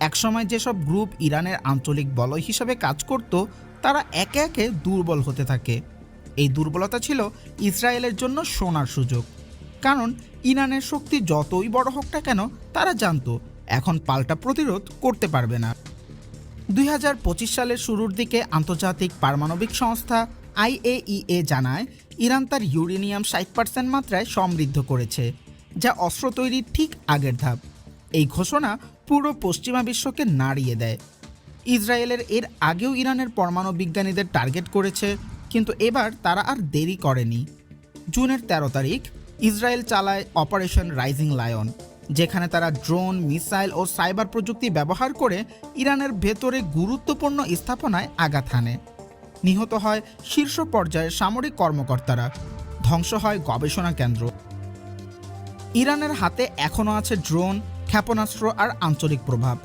একসময় যেসব গ্রুপ ইরানের আঞ্চলিক বলয় হিসাবে কাজ করত তারা একে একে দুর্বল হতে থাকে। এই দুর্বলতা ছিল ইসরায়েলের জন্য সোনার সুযোগ, কারণ ইরানের শক্তি যতই বড় হোক না কেন তারা জানতো এখন পাল্টা প্রতিরোধ করতে পারবে না। 2025 সালের শুরুর দিকে আন্তর্জাতিক পারমাণবিক সংস্থা IAEA জানায় ইরান তার ইউরেনিয়াম 60% মাত্রায় সমৃদ্ধ করেছে, যা অস্ত্র তৈরির ঠিক আগের ধাপ। এই ঘোষণা পুরো পশ্চিমা বিশ্বকে নাড়িয়ে দেয়। ইসরায়েলের এর আগেও ইরানের পরমাণু বিজ্ঞানীদের টার্গেট করেছে, কিন্তু এবার তারা আর দেরি করেনি। জুনের 13 তারিখ ইসরায়েল চালায় অপারেশন রাইজিং লায়ন, যেখানে তারা ড্রোন, মিসাইল ও সাইবার প্রযুক্তি ব্যবহার করে ইরানের ভেতরে গুরুত্বপূর্ণ স্থাপনায় আঘাত হানে। নিহত হয় শীর্ষ পর্যায়ের সামরিক কর্মকর্তারা, ধ্বংস হয় গবেষণা কেন্দ্র। ইরানের হাতে এখনও আছে ড্রোন, ক্ষেপণাস্ত্র আর আঞ্চলিক প্রভাব।